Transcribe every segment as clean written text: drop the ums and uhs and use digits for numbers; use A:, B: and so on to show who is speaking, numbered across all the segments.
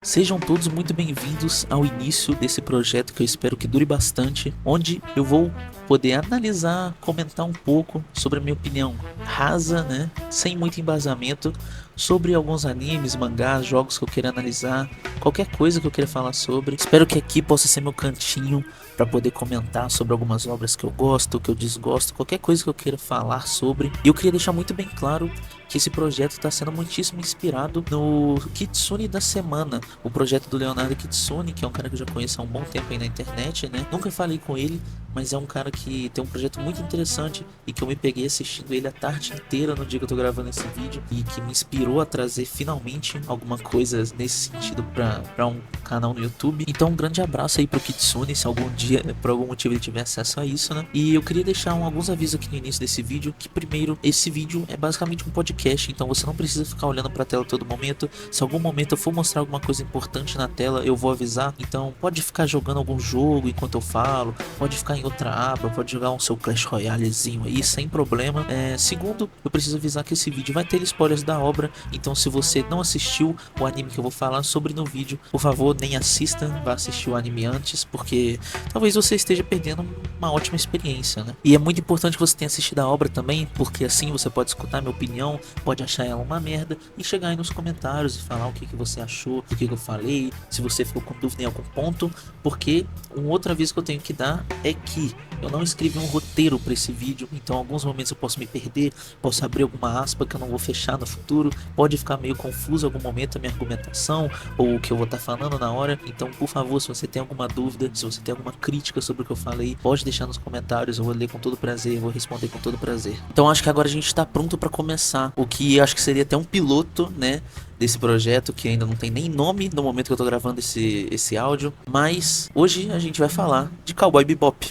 A: Sejam todos muito bem-vindos ao início desse projeto que eu espero que dure bastante, onde eu vou poder analisar, comentar um pouco sobre a minha opinião rasa, né, sem muito embasamento, sobre alguns animes, mangás, jogos que eu queira analisar, qualquer coisa que eu queira falar sobre. Espero que aqui possa ser meu cantinho para poder comentar sobre algumas obras que eu gosto, que eu desgosto, qualquer coisa que eu queira falar sobre. E eu queria deixar muito bem claro que esse projeto está sendo muitíssimo inspirado no Kitsune da Semana, o projeto do Leonardo Kitsune, que é um cara que eu já conheço há um bom tempo aí na internet, né? Nunca falei com ele, mas é um cara que tem um projeto muito interessante e que eu me peguei assistindo ele a tarde inteira no dia que eu tô gravando esse vídeo e que me inspirou a trazer finalmente alguma coisa nesse sentido para um canal no YouTube. Então um grande abraço aí pro Kitsune, se algum dia, por algum motivo, ele tiver acesso a isso, né? E eu queria deixar alguns avisos aqui no início desse vídeo, que primeiro, esse vídeo é basicamente um podcast, então você não precisa ficar olhando pra tela a todo momento. Se algum momento eu for mostrar alguma coisa importante na tela, eu vou avisar. Então pode ficar jogando algum jogo enquanto eu falo, pode ficar em outra aba, pode jogar um seu Clash Royalezinho aí, sem problema. Segundo, eu preciso avisar que esse vídeo vai ter spoilers da obra, então se você não assistiu o anime que eu vou falar sobre no vídeo, por favor, nem assista, vá assistir o anime antes, porque talvez você esteja perdendo uma ótima experiência, né? E é muito importante que você tenha assistido a obra também, porque assim você pode escutar minha opinião, pode achar ela uma merda e chegar aí nos comentários e falar o que você achou, o que eu falei, se você ficou com dúvida em algum ponto, porque um outro aviso que eu tenho que dar é que eu não escrevi um roteiro para esse vídeo, então em alguns momentos eu posso me perder, posso abrir alguma aspa que eu não vou fechar no futuro, pode ficar meio confuso em algum momento a minha argumentação ou o que eu vou estar falando na hora. Então, por favor, se você tem alguma dúvida, se você tem alguma crítica sobre o que eu falei, pode deixar nos comentários, eu vou ler com todo prazer, eu vou responder com todo prazer. Então, acho que agora a gente está pronto para começar, o que acho que seria até um piloto, né, desse projeto, que ainda não tem nem nome no momento que eu tô gravando esse áudio, mas hoje a gente vai falar de Cowboy Bebop.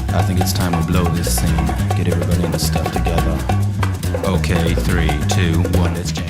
B: I think it's time to blow this scene. Get everybody in the stuff together. Okay, 3, 2, 1, let's jam.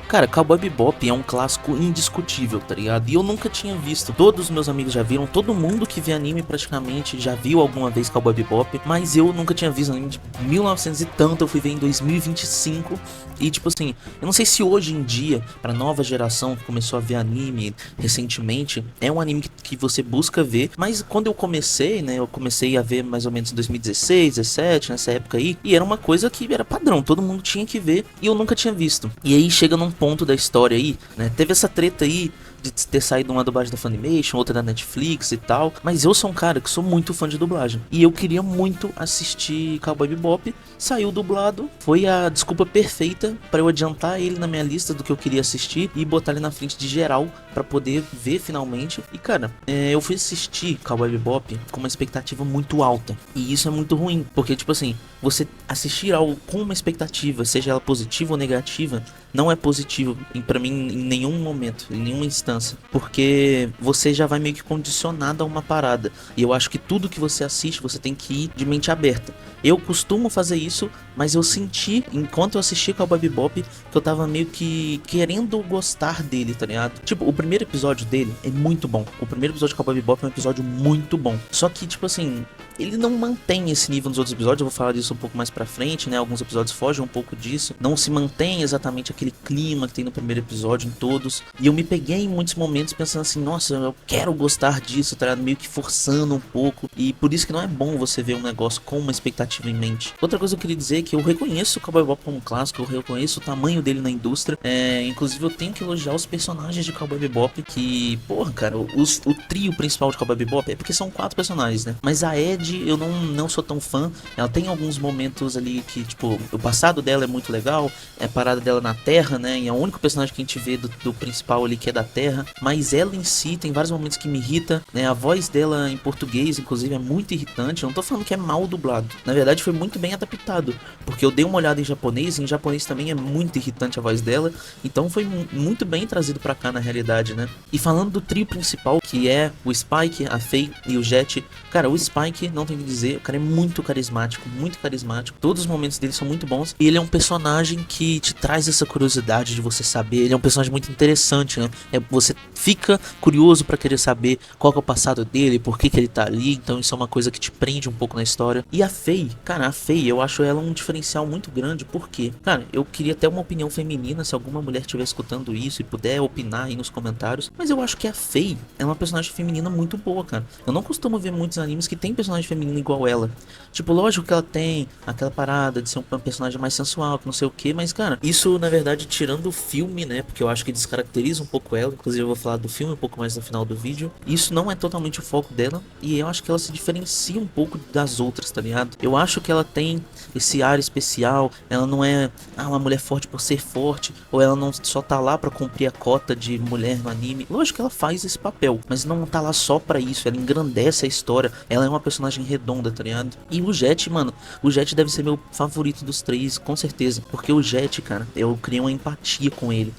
A: Cara, Cowboy Bebop é um clássico indiscutível, tá ligado? E eu nunca tinha visto. Todos os meus amigos já viram, todo mundo que vê anime praticamente já viu alguma vez Cowboy Bebop, mas eu nunca tinha visto anime de 1900 e tanto, eu fui ver em 2025. E tipo assim, eu não sei se hoje em dia, pra nova geração que começou a ver anime recentemente, é um anime que você busca ver, mas quando eu comecei, né, eu comecei a ver mais ou menos em 2016, 17, nessa época aí, e era uma coisa que era padrão, todo mundo tinha que ver, e eu nunca tinha visto. E aí chega num ponto da história aí, né, teve essa treta aí de ter saído uma dublagem da Funimation, outra da Netflix e tal, mas eu sou um cara que sou muito fã de dublagem, e eu queria muito assistir Cowboy Bebop. Saiu dublado, foi a desculpa perfeita pra eu adiantar ele na minha lista do que eu queria assistir e botar ele na frente de geral pra poder ver finalmente. E cara, eu fui assistir Cowboy Bebop com uma expectativa muito alta, e isso é muito ruim, porque tipo assim, você assistir algo com uma expectativa, seja ela positiva ou negativa, não é positivo pra mim em nenhum momento, em nenhuma instância, porque você já vai meio que condicionado a uma parada, e eu acho que tudo que você assiste, você tem que ir de mente aberta. Eu costumo fazer isso, mas eu senti, enquanto eu assisti Cowboy Bebop, que eu tava meio que querendo gostar dele, tá ligado? Tipo, o primeiro episódio dele é muito bom. O primeiro episódio de Cowboy Bebop é um episódio muito bom. Só que, tipo assim, ele não mantém esse nível nos outros episódios. Eu vou falar disso um pouco mais pra frente, né? Alguns episódios fogem um pouco disso. Não se mantém exatamente aquele clima que tem no primeiro episódio em todos. E eu me peguei em muitos momentos pensando assim, nossa, eu quero gostar disso, tá ligado? Meio que forçando um pouco. E por isso que não é bom você ver um negócio com uma expectativa em mente. Outra coisa que eu queria dizer é que eu reconheço o Cowboy Bebop como um clássico, eu reconheço o tamanho dele na indústria. Inclusive eu tenho que elogiar os personagens de Cowboy Bebop, que, porra, cara, o trio principal de Cowboy Bebop é porque são 4 personagens, né? Mas a Ed, eu não sou tão fã. Ela tem alguns momentos ali que, tipo, o passado dela é muito legal, a parada dela na Terra, né? E é o único personagem que a gente vê do principal ali que é da Terra. Mas ela em si tem vários momentos que me irrita, né? A voz dela em português, inclusive, é muito irritante. Eu não tô falando que é mal dublado. Na verdade, foi muito bem adaptado, porque eu dei uma olhada em japonês, e em japonês também é muito irritante a voz dela, então foi muito bem trazido pra cá na realidade, né? E falando do trio principal, que é o Spike, a Faye e o Jet, cara, o Spike não tem o que dizer. O cara é muito carismático, muito carismático. Todos os momentos dele são muito bons. E ele é um personagem que te traz essa curiosidade de você saber. Ele é um personagem muito interessante, né? Você fica curioso pra querer saber qual que é o passado dele, por que ele tá ali. Então isso é uma coisa que te prende um pouco na história. E a Faye, cara, a Faye, eu acho ela um diferencial muito grande. Porque, cara, eu queria até uma opinião feminina, se alguma mulher estiver escutando isso e puder opinar aí nos comentários. Mas eu acho que a Faye é uma personagem feminina muito boa, cara. Eu não costumo ver muitos animes que tem personagem feminina igual ela. Tipo, lógico que ela tem aquela parada de ser um personagem mais sensual, que não sei o que, mas, cara, isso na verdade tirando o filme, né? Porque eu acho que descaracteriza um pouco ela. Inclusive eu vou falar do filme um pouco mais no final do vídeo. Isso não é totalmente o foco dela. E eu acho que ela se diferencia um pouco das outras, tá ligado? Eu acho que ela tem esse ar especial. Ela não é uma mulher forte por ser forte, ou ela não só tá lá pra cumprir a cota de mulher no anime. Lógico que ela faz esse papel, mas não tá lá só pra isso. Ela engrandece a história. Ela é uma personagem redonda, tá ligado? E o Jet, mano, o Jet deve ser meu favorito dos três, com certeza. Porque o Jet, cara, eu criei uma empatia com ele.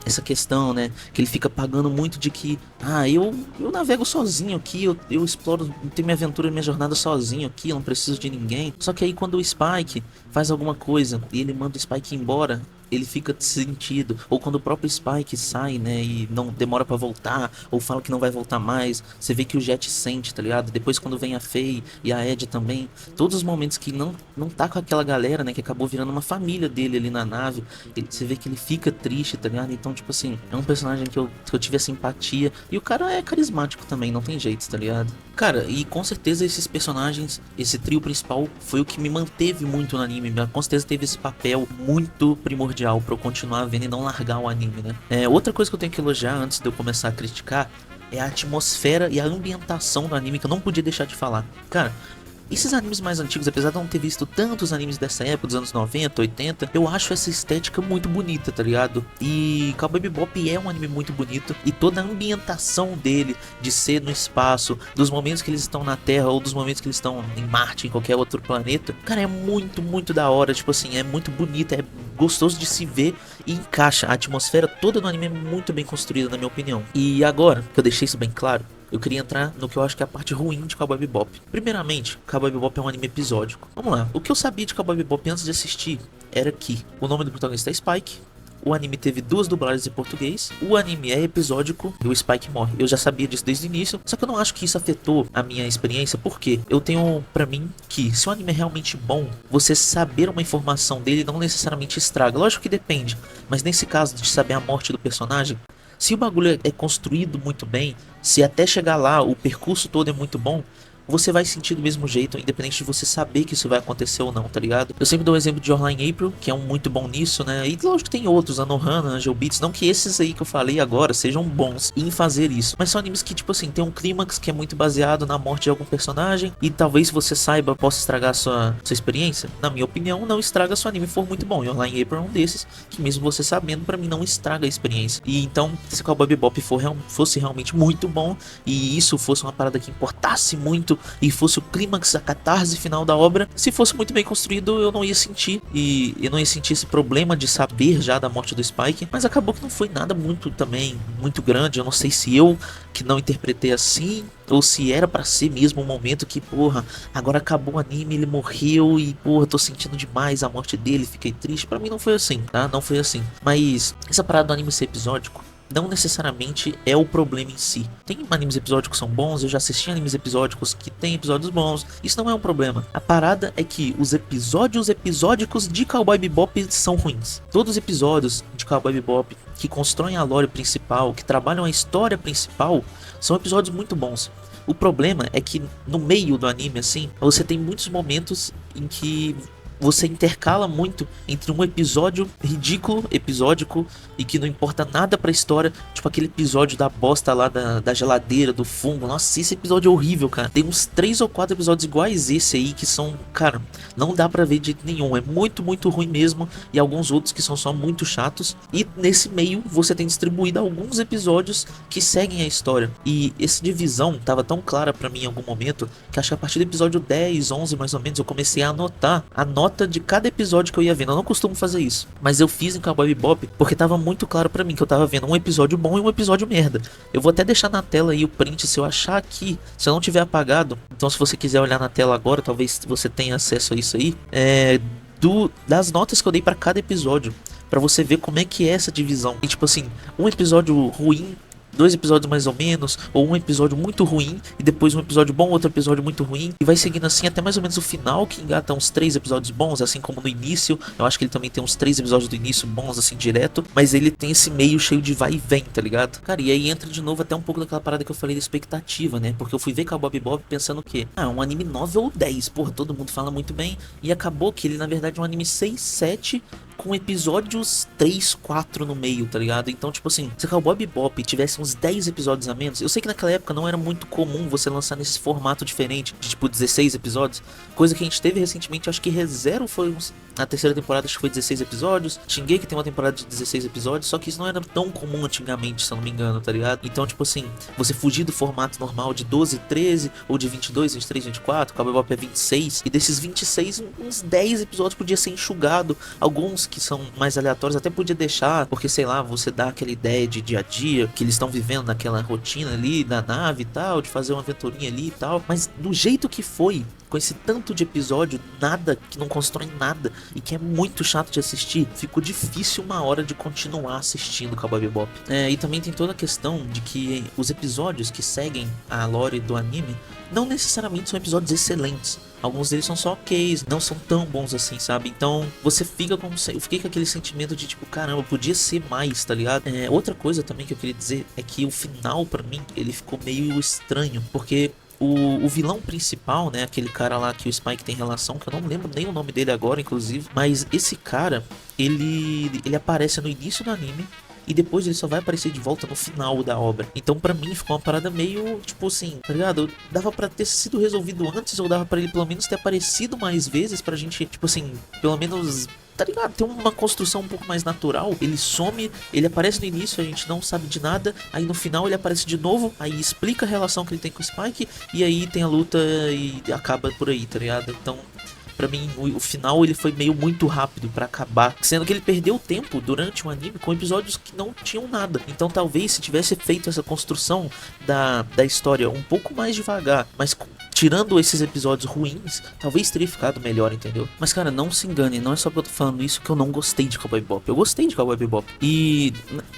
A: Essa questão, né, que ele fica pagando muito de que, eu navego sozinho aqui, eu exploro, tenho minha aventura, minha jornada sozinho aqui, eu não preciso de ninguém. Só que aí quando o Spike faz alguma coisa e ele manda o Spike embora, ele fica sentido. Ou quando o próprio Spike sai, né, e não demora pra voltar, ou fala que não vai voltar mais, você vê que o Jet sente, tá ligado? Depois quando vem a Faye e a Ed também, todos os momentos que não tá com aquela galera, né, que acabou virando uma família dele ali na nave, você vê que ele fica triste, tá ligado? Então, tipo assim, é um personagem que eu tive essa empatia, e o cara é carismático também, não tem jeito, tá ligado? Cara, e com certeza esses personagens, esse trio principal foi o que me manteve muito no anime, com certeza teve esse papel muito primordial pra eu continuar vendo e não largar o anime, né? Outra coisa que eu tenho que elogiar antes de eu começar a criticar é a atmosfera e a ambientação do anime, que eu não podia deixar de falar. Cara, esses animes mais antigos, apesar de eu não ter visto tantos animes dessa época, dos anos 90, 80, eu acho essa estética muito bonita, tá ligado? E Cowboy Bebop é um anime muito bonito, e toda a ambientação dele, de ser no espaço, dos momentos que eles estão na Terra, ou dos momentos que eles estão em Marte, em qualquer outro planeta, cara, é muito, muito da hora, tipo assim, é muito bonita, é gostoso de se ver e encaixa. A atmosfera toda do anime é muito bem construída, na minha opinião. E agora, que eu deixei isso bem claro, eu queria entrar no que eu acho que é a parte ruim de Cowboy Bebop. Primeiramente, Cowboy Bebop é um anime episódico. Vamos lá, o que eu sabia de Cowboy Bebop antes de assistir era que o nome do protagonista é Spike. O anime teve 2 dublagens em português. O anime é episódico e o Spike morre. Eu já sabia disso desde o início. Só que eu não acho que isso afetou a minha experiência. Porque eu tenho pra mim que se o anime é realmente bom, você saber uma informação dele não necessariamente estraga. Lógico que depende. Mas nesse caso de saber a morte do personagem, se o bagulho é construído muito bem, se até chegar lá o percurso todo é muito bom, você vai sentir do mesmo jeito, independente de você saber que isso vai acontecer ou não, tá ligado? Eu sempre dou o exemplo de Hotline April, que é um muito bom nisso, né? E lógico que tem outros, Anohana, Angel Beats, não que esses aí que eu falei agora sejam bons em fazer isso, mas são animes que, tipo assim, tem um clímax que é muito baseado na morte de algum personagem, e talvez você saiba, possa estragar sua experiência. Na minha opinião, não estraga se o anime for muito bom, e Hotline April é um desses, que mesmo você sabendo, pra mim não estraga a experiência. E então, se Cowboy Bebop fosse realmente muito bom, e isso fosse uma parada que importasse muito, e fosse o clímax, a catarse final da obra, se fosse muito bem construído, eu não ia sentir, e eu não ia sentir esse problema de saber já da morte do Spike, mas acabou que não foi nada muito também, muito grande. Eu não sei se eu que não interpretei assim, ou se era pra ser mesmo um momento que, porra, agora acabou o anime, ele morreu e, porra, tô sentindo demais a morte dele, fiquei triste. Pra mim não foi assim, tá? Não foi assim. Mas essa parada do anime ser episódico não necessariamente é o problema em si. Tem animes episódicos que são bons, eu já assisti animes episódicos que tem episódios bons, isso não é um problema. A parada é que os episódios episódicos de Cowboy Bebop são ruins. Todos os episódios de Cowboy Bebop que constroem a lore principal, que trabalham a história principal, são episódios muito bons. O problema é que no meio do anime, assim, você tem muitos momentos em que você intercala muito entre um episódio ridículo, episódico, e que não importa nada pra história, tipo aquele episódio da bosta lá da geladeira, do fungo. Nossa, esse episódio é horrível, cara. Tem uns 3 ou 4 episódios iguais esse aí que são, cara, não dá pra ver de jeito nenhum. É muito, muito ruim mesmo. E alguns outros que são só muito chatos. E nesse meio você tem distribuído alguns episódios que seguem a história. E essa divisão tava tão clara pra mim em algum momento que acho que a partir do episódio 10, 11 mais ou menos, eu comecei a anotar a nota nota de cada episódio que eu ia vendo. Eu não costumo fazer isso, mas eu fiz em Cowboy Bebop porque tava muito claro pra mim que eu tava vendo um episódio bom e um episódio merda. Eu vou até deixar na tela aí o print se eu achar aqui, se eu não tiver apagado. Então se você quiser olhar na tela agora, talvez você tenha acesso a isso aí, das notas que eu dei pra cada episódio, pra você ver como é que é essa divisão. E tipo assim, um episódio ruim, 2 episódios mais ou menos, ou um episódio muito ruim, e depois um episódio bom, outro episódio muito ruim, e vai seguindo assim até mais ou menos o final, que engata uns 3 episódios bons, assim como no início. Eu acho que ele também tem uns 3 episódios do início bons, assim, direto, mas ele tem esse meio cheio de vai e vem, tá ligado? Cara, e aí entra de novo até um pouco daquela parada que eu falei da expectativa, né? Porque eu fui ver Cowboy Bebop pensando o quê? Ah, um anime 9 ou 10, porra, todo mundo fala muito bem, e acabou que ele na verdade é um anime 6, 7, com episódios 3, 4 no meio, tá ligado? Então, tipo assim, se Cowboy Bebop tivesse uns 10 episódios a menos, eu sei que naquela época não era muito comum você lançar nesse formato diferente, de tipo 16 episódios, coisa que a gente teve recentemente. Acho que Re:Zero foi na terceira temporada, acho que foi 16 episódios, Shingeki tem uma temporada de 16 episódios, só que isso não era tão comum antigamente, se eu não me engano, tá ligado? Então, tipo assim, você fugir do formato normal de 12, 13, ou de 22, 23, 24, Cowboy Bebop é 26, e desses 26, uns 10 episódios podia ser enxugado, alguns que são mais aleatórios até podia deixar, porque sei lá, você dá aquela ideia de dia a dia, que eles estão vivendo naquela rotina ali, da nave e tal, de fazer uma aventurinha ali e tal, mas do jeito que foi, com esse tanto de episódio, nada, que não constrói nada, e que é muito chato de assistir, ficou difícil uma hora de continuar assistindo Cowboy Bebop. E também tem toda a questão de que os episódios que seguem a lore do anime não necessariamente são episódios excelentes. Alguns deles são só ok, não são tão bons assim, sabe? Então você fica com... Eu fiquei com aquele sentimento de tipo, caramba, podia ser mais, tá ligado? Outra coisa também que eu queria dizer é que o final, pra mim, ele ficou meio estranho, porque o vilão principal, né, aquele cara lá que o Spike tem relação, que eu não lembro nem o nome dele agora, inclusive, mas esse cara, ele aparece no início do anime, e depois ele só vai aparecer de volta no final da obra. Então pra mim ficou uma parada meio, tipo assim, tá ligado? Dava pra ter sido resolvido antes, ou dava pra ele pelo menos ter aparecido mais vezes, pra gente, tipo assim, pelo menos... Tá ligado? Tem uma construção um pouco mais natural. Ele some, ele aparece no início, a gente não sabe de nada. Aí no final ele aparece de novo, aí explica a relação que ele tem com o Spike, e aí tem a luta e acaba por aí, tá ligado? Então... Pra mim, o final ele foi meio muito rápido pra acabar, sendo que ele perdeu tempo durante o anime com episódios que não tinham nada. Então talvez se tivesse feito essa construção da história um pouco mais devagar, mas tirando esses episódios ruins, talvez teria ficado melhor, entendeu? Mas cara, não se engane, não é só porque eu tô falando isso que eu não gostei de Cowboy Bebop. Eu gostei de Cowboy Bebop. E,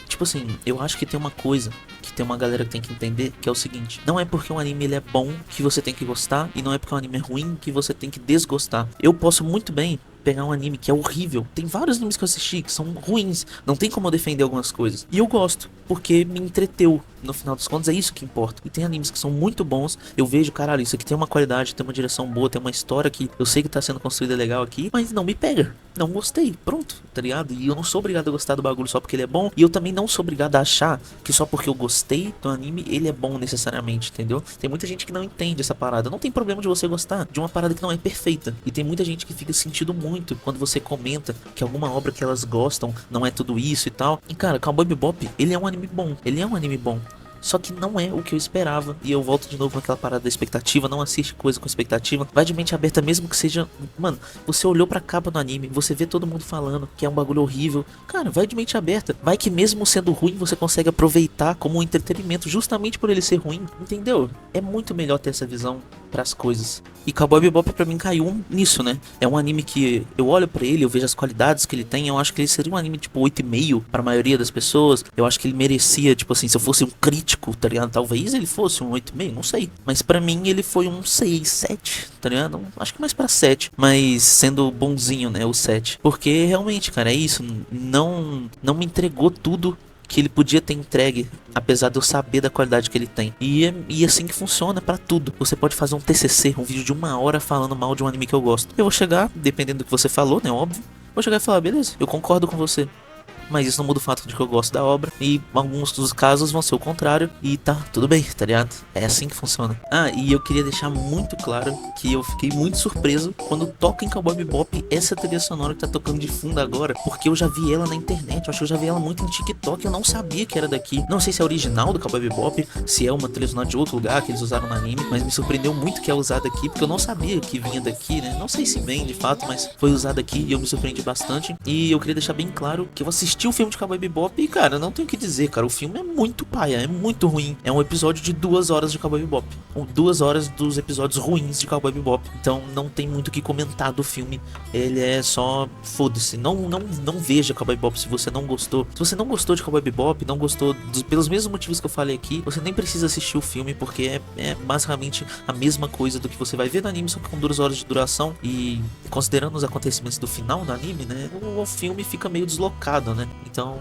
A: tipo assim, eu acho que tem uma coisa que tem uma galera que tem que entender, que é o seguinte: não é porque um anime ele é bom que você tem que gostar, e não é porque um anime é ruim que você tem que desgostar. Eu posso muito bem pegar um anime que é horrível. Tem vários animes que eu assisti que são ruins, não tem como eu defender algumas coisas, e eu gosto, porque me entreteu. No final dos contos é isso que importa. E tem animes que são muito bons, eu vejo, caralho, isso aqui tem uma qualidade, tem uma direção boa, tem uma história que eu sei que tá sendo construída legal aqui, mas não me pega, não gostei, pronto, tá ligado? E eu não sou obrigado a gostar do bagulho só porque ele é bom, e eu também não sou obrigado a achar que só porque eu gostei do anime, ele é bom necessariamente, entendeu? Tem muita gente que não entende essa parada. Não tem problema de você gostar de uma parada que não é perfeita, e tem muita gente que fica sentindo muito quando você comenta que alguma obra que elas gostam não é tudo isso e tal. E cara, Cowboy Bebop, ele é um anime bom, ele é um anime bom, só que não é o que eu esperava. E eu volto de novo naquela parada da expectativa. Não assiste coisa com expectativa, vai de mente aberta, mesmo que seja... Mano, você olhou pra capa do anime, você vê todo mundo falando que é um bagulho horrível, cara, vai de mente aberta. Vai que mesmo sendo ruim, você consegue aproveitar como um entretenimento, justamente por ele ser ruim, entendeu? É muito melhor ter essa visão pras coisas. E Cowboy Bebop pra mim caiu nisso, né? É um anime que eu olho pra ele, eu vejo as qualidades que ele tem, eu acho que ele seria um anime tipo 8,5 pra maioria das pessoas. Eu acho que ele merecia, tipo assim, se eu fosse um crítico, tá ligado? Talvez ele fosse um 8,5, não sei. Mas pra mim ele foi um 6, 7, tá ligado? Acho que mais pra 7, mas sendo bonzinho, né, o 7. Porque realmente, cara, é isso, não me entregou tudo que ele podia ter entregue, apesar de eu saber da qualidade que ele tem. E assim que funciona pra tudo. Você pode fazer um TCC, um vídeo de 1 hora falando mal de um anime que eu gosto. Eu vou chegar, dependendo do que você falou, né, óbvio, vou chegar e falar, beleza, eu concordo com você. mas isso não muda o fato de que eu gosto da obra, e alguns dos casos vão ser o contrário, e tá tudo bem, tá ligado? É assim que funciona. Ah, e eu queria deixar muito claro que eu fiquei muito surpreso quando toca em Cowboy Bebop essa trilha sonora que tá tocando de fundo agora, porque eu já vi ela na internet, eu acho que eu já vi ela muito em TikTok, eu não sabia que era daqui. Não sei se é original do Cowboy Bebop, se é uma trilha sonora de outro lugar que eles usaram no anime, mas me surpreendeu muito que é usada aqui, porque eu não sabia que vinha daqui, né? Não sei se vem de fato, mas foi usada aqui e eu me surpreendi bastante. E eu queria deixar bem claro que eu assisti o filme de Cowboy Bebop e, cara, não tenho o que dizer, cara, o filme é muito paia, é muito ruim. É um episódio de 2 horas de Cowboy Bebop, ou 2 horas dos episódios ruins de Cowboy Bebop. Então não tem muito o que comentar do filme. Ele é só foda-se. Não veja Cowboy Bebop se você não gostou. Se você não gostou de Cowboy Bebop, não gostou pelos mesmos motivos que eu falei aqui, você nem precisa assistir o filme, porque é basicamente a mesma coisa do que você vai ver no anime, só que com 2 horas de duração. E considerando os acontecimentos do final do anime, né, o filme fica meio deslocado, né? Então,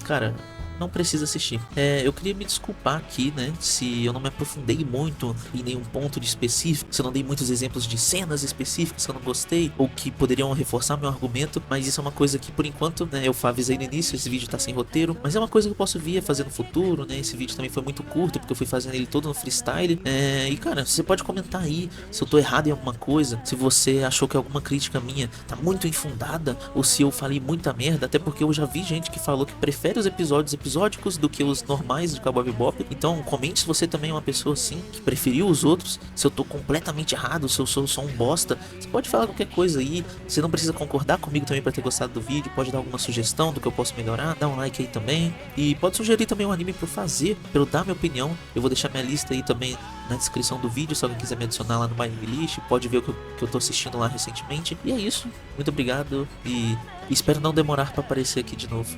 A: cara, não precisa assistir. Eu queria me desculpar aqui, né, se eu não me aprofundei muito em nenhum ponto de específico, se eu não dei muitos exemplos de cenas específicas que eu não gostei, ou que poderiam reforçar meu argumento, mas isso é uma coisa que, por enquanto, né, eu avisei no início, esse vídeo tá sem roteiro, mas é uma coisa que eu posso vir a fazer no futuro, né, esse vídeo também foi muito curto, porque eu fui fazendo ele todo no freestyle, e cara, você pode comentar aí se eu tô errado em alguma coisa, se você achou que alguma crítica minha tá muito infundada, ou se eu falei muita merda, até porque eu já vi gente que falou que prefere os episódicos do que os normais de Cowboy Bebop. Então comente se você também é uma pessoa assim, que preferiu os outros, se eu tô completamente errado, se eu sou só um bosta. Você pode falar qualquer coisa aí, você não precisa concordar comigo também pra ter gostado do vídeo, pode dar alguma sugestão do que eu posso melhorar, dá um like aí também, e pode sugerir também um anime pra eu fazer, pra eu dar minha opinião. Eu vou deixar minha lista aí também na descrição do vídeo, se alguém quiser me adicionar lá no My Anime List, pode ver o que eu tô assistindo lá recentemente. E é isso, muito obrigado, e espero não demorar pra aparecer aqui de novo.